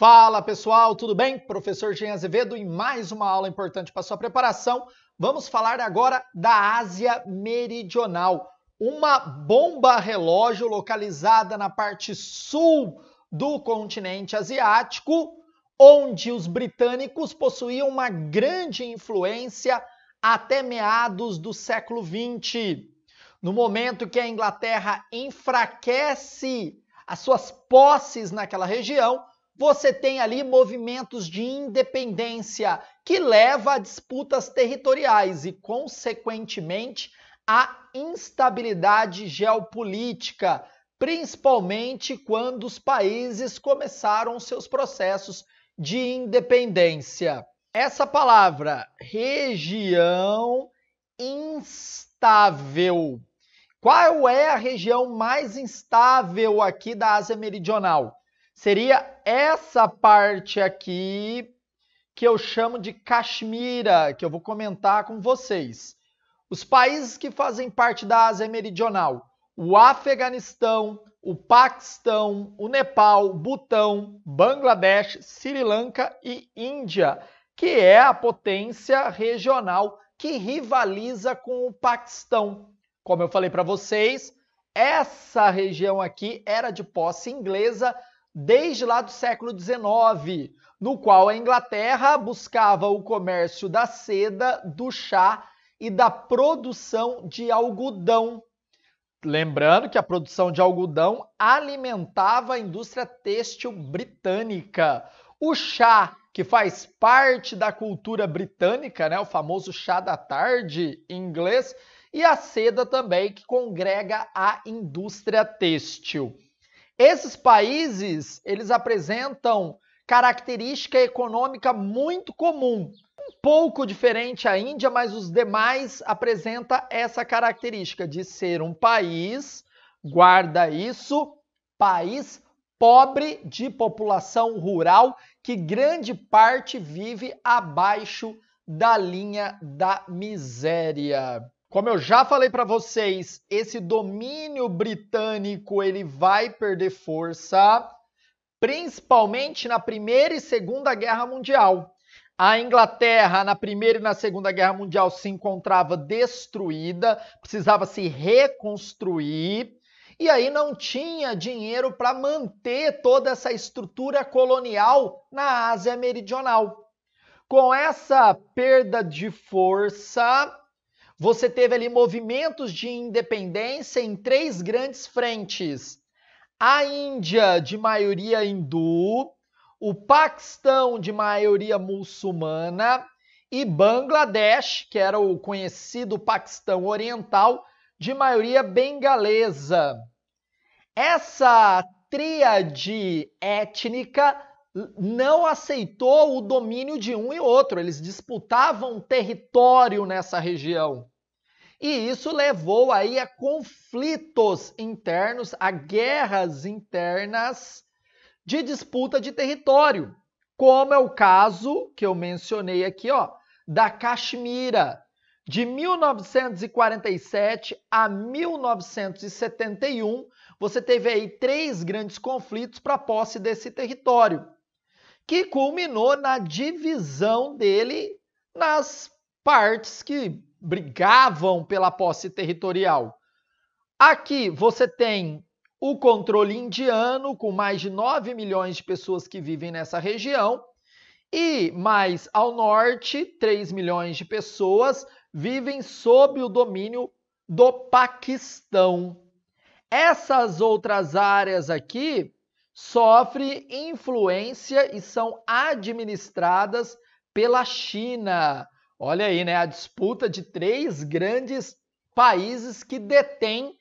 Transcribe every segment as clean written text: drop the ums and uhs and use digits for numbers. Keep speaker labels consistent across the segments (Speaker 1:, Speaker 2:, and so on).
Speaker 1: Fala pessoal, tudo bem? Professor Jean Azevedo em mais uma aula importante para sua preparação. Vamos falar agora da Ásia Meridional, uma bomba relógio localizada na parte sul do continente asiático, onde os britânicos possuíam uma grande influência até meados do século XX. No momento que a Inglaterra enfraquece as suas posses naquela região, você tem ali movimentos de independência que leva a disputas territoriais e, consequentemente, a instabilidade geopolítica, principalmente quando os países começaram seus processos de independência. Essa palavra, região instável. Qual é a região mais instável aqui da Ásia Meridional? Seria essa parte aqui que eu chamo de Caxemira, que eu vou comentar com vocês. Os países que fazem parte da Ásia Meridional, o Afeganistão, o Paquistão, o Nepal, Butão, Bangladesh, Sri Lanka e Índia, que é a potência regional que rivaliza com o Paquistão. Como eu falei para vocês, essa região aqui era de posse inglesa desde lá do século XIX, no qual a Inglaterra buscava o comércio da seda, do chá e da produção de algodão. Lembrando que a produção de algodão alimentava a indústria têxtil britânica. O chá, que faz parte da cultura britânica, né, o famoso chá da tarde em inglês, e a seda também, que congrega a indústria têxtil. Esses países, eles apresentam característica econômica muito comum, um pouco diferente a Índia, mas os demais apresentam essa característica de ser um país, guarda isso, país pobre de população rural, que grande parte vive abaixo da linha da miséria. Como eu já falei para vocês, esse domínio britânico ele vai perder força, principalmente na Primeira e Segunda Guerra Mundial. A Inglaterra, na Primeira e na Segunda Guerra Mundial, se encontrava destruída, precisava se reconstruir, e aí não tinha dinheiro para manter toda essa estrutura colonial na Ásia Meridional. Com essa perda de força, você teve ali movimentos de independência em três grandes frentes. A Índia, de maioria hindu, o Paquistão, de maioria muçulmana, e Bangladesh, que era o conhecido Paquistão Oriental, de maioria bengalesa. Essa tríade étnica não aceitou o domínio de um e outro, eles disputavam território nessa região. E isso levou aí a conflitos internos, a guerras internas de disputa de território, como é o caso que eu mencionei aqui, ó, da Caxemira, de 1947 a 1971, você teve aí três grandes conflitos para a posse desse território, que culminou na divisão dele nas partes que brigavam pela posse territorial. Aqui você tem o controle indiano, com mais de 9 milhões de pessoas que vivem nessa região, e mais ao norte, 3 milhões de pessoas vivem sob o domínio do Paquistão. Essas outras áreas aqui sofrem influência e são administradas pela China. Olha aí, né? A disputa de três grandes países que detêm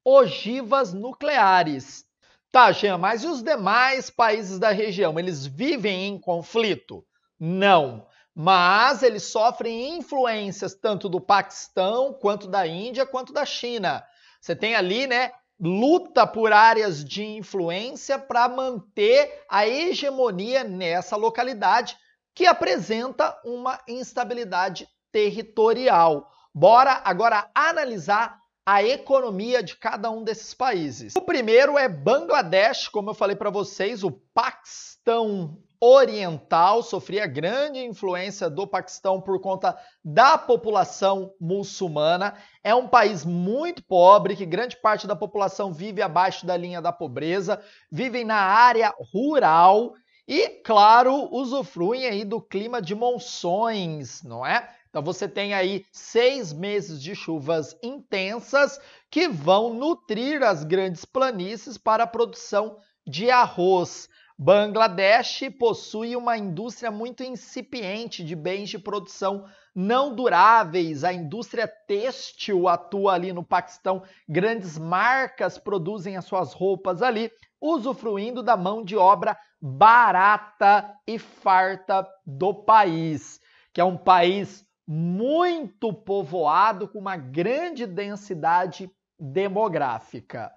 Speaker 1: ogivas nucleares. Tá, Jean, mas e os demais países da região? Eles vivem em conflito? Não, mas eles sofrem influências tanto do Paquistão, quanto da Índia, quanto da China. Você tem ali, né, luta por áreas de influência para manter a hegemonia nessa localidade, que apresenta uma instabilidade territorial. Bora agora analisar a economia de cada um desses países. O primeiro é Bangladesh, como eu falei para vocês, o Paquistão Oriental sofria grande influência do Paquistão por conta da população muçulmana. É um país muito pobre, que grande parte da população vive abaixo da linha da pobreza, vivem na área rural e, claro, usufruem aí do clima de monções, não é? Então você tem aí 6 meses de chuvas intensas que vão nutrir as grandes planícies para a produção de arroz. Bangladesh possui uma indústria muito incipiente de bens de produção não duráveis. A indústria têxtil atua ali no Paquistão. Grandes marcas produzem as suas roupas ali, usufruindo da mão de obra barata e farta do país, que é um país muito povoado, com uma grande densidade demográfica.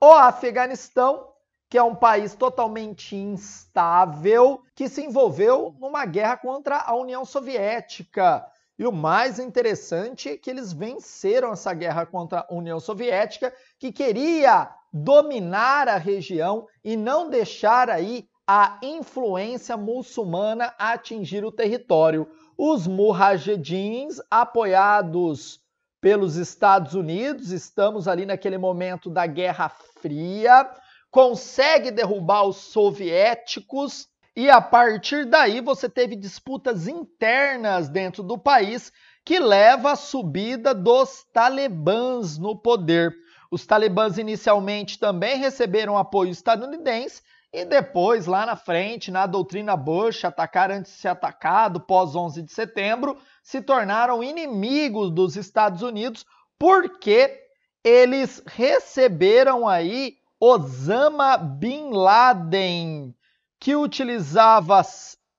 Speaker 1: O Afeganistão, que é um país totalmente instável, que se envolveu numa guerra contra a União Soviética. E o mais interessante é que eles venceram essa guerra contra a União Soviética, que queria dominar a região e não deixar aí a influência muçulmana atingir o território. Os mujahedins, apoiados pelos Estados Unidos, estamos ali naquele momento da Guerra Fria, consegue derrubar os soviéticos e a partir daí você teve disputas internas dentro do país que leva à subida dos talibãs no poder. Os talibãs inicialmente também receberam apoio estadunidense e depois, lá na frente, na doutrina Bush, atacar antes de ser atacado, pós 11 de setembro, se tornaram inimigos dos Estados Unidos porque eles receberam aí Osama Bin Laden, que utilizava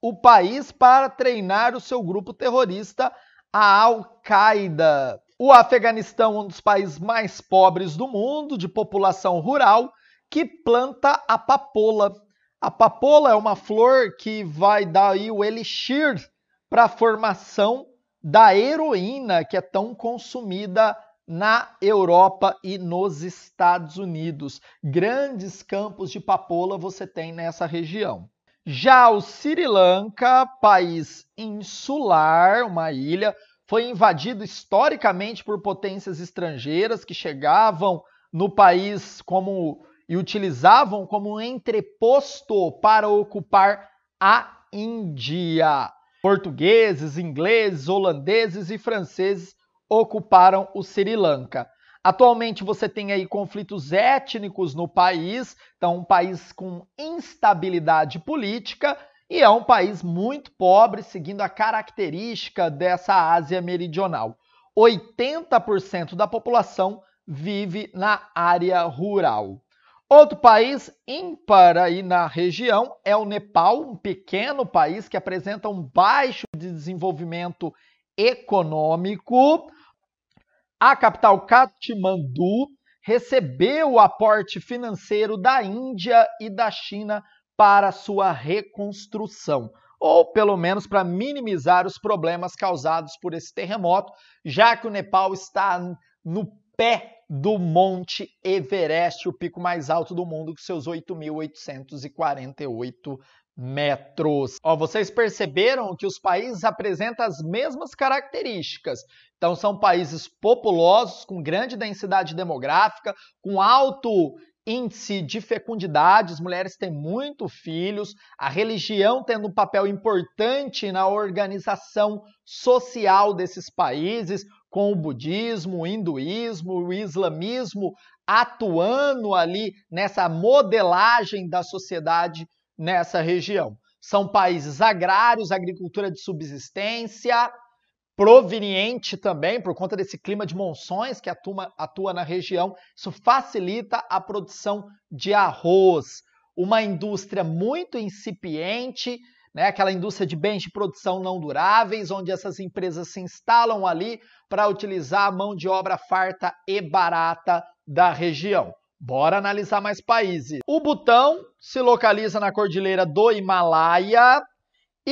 Speaker 1: o país para treinar o seu grupo terrorista, a Al-Qaeda. O Afeganistão é um dos países mais pobres do mundo, de população rural, que planta a papoula. A papoula é uma flor que vai dar aí o elixir para a formação da heroína, que é tão consumida na Europa e nos Estados Unidos. Grandes campos de papoula você tem nessa região. Já o Sri Lanka, país insular, uma ilha, foi invadido historicamente por potências estrangeiras que chegavam no país e utilizavam como um entreposto para ocupar a Índia. Portugueses, ingleses, holandeses e franceses ocuparam o Sri Lanka. Atualmente você tem aí conflitos étnicos no país, então um país com instabilidade política e é um país muito pobre, seguindo a característica dessa Ásia Meridional. 80% da população vive na área rural. Outro país ímpar aí na região é o Nepal, um pequeno país que apresenta um baixo desenvolvimento econômico. A capital Katmandu recebeu o aporte financeiro da Índia e da China para sua reconstrução, ou pelo menos para minimizar os problemas causados por esse terremoto, já que o Nepal está no pé do Monte Everest, o pico mais alto do mundo, com seus 8.848 metros. Vocês perceberam que os países apresentam as mesmas características. Então, são países populosos, com grande densidade demográfica, com alto índice de fecundidade, as mulheres têm muitos filhos, a religião tendo um papel importante na organização social desses países, com o budismo, o hinduísmo, o islamismo atuando ali nessa modelagem da sociedade nessa região. São países agrários, agricultura de subsistência, proveniente também por conta desse clima de monções que atua na região. Isso facilita a produção de arroz. Uma indústria muito incipiente, né? Aquela indústria de bens de produção não duráveis, onde essas empresas se instalam ali para utilizar a mão de obra farta e barata da região. Bora analisar mais países. O Butão se localiza na Cordilheira do Himalaia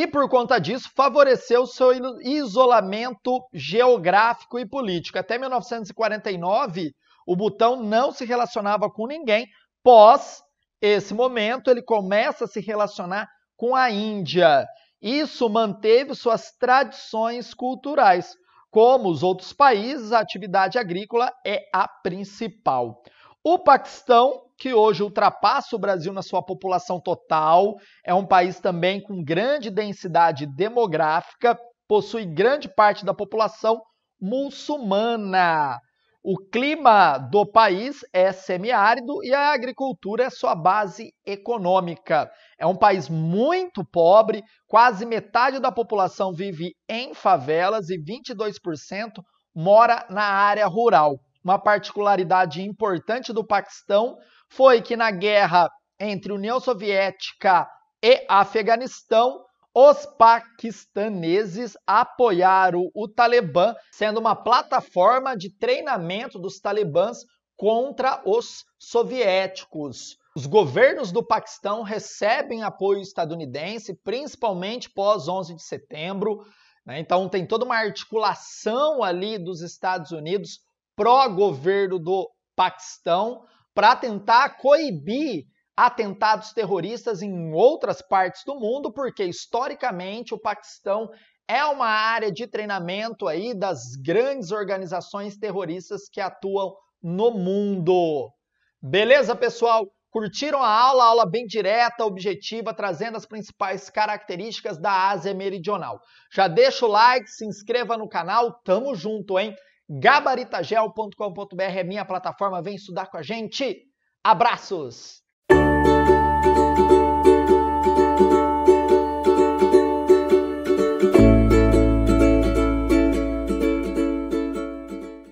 Speaker 1: e, por conta disso, favoreceu seu isolamento geográfico e político. Até 1949, o Butão não se relacionava com ninguém. Pós esse momento, ele começa a se relacionar com a Índia. Isso manteve suas tradições culturais. Como os outros países, a atividade agrícola é a principal. O Paquistão, que hoje ultrapassa o Brasil na sua população total, é um país também com grande densidade demográfica, possui grande parte da população muçulmana. O clima do país é semiárido e a agricultura é sua base econômica. É um país muito pobre, quase metade da população vive em favelas e 22% mora na área rural. Uma particularidade importante do Paquistão foi que na guerra entre União Soviética e Afeganistão, os paquistaneses apoiaram o Talibã, sendo uma plataforma de treinamento dos talibãs contra os soviéticos. Os governos do Paquistão recebem apoio estadunidense, principalmente pós 11 de setembro. Então tem toda uma articulação ali dos Estados Unidos pró-governo do Paquistão para tentar coibir atentados terroristas em outras partes do mundo, porque historicamente o Paquistão é uma área de treinamento aí das grandes organizações terroristas que atuam no mundo. Beleza, pessoal? Curtiram a aula bem direta, objetiva, trazendo as principais características da Ásia Meridional. Já deixa o like, se inscreva no canal, tamo junto, hein? Gabaritagel.com.br é minha plataforma, vem estudar com a gente. Abraços!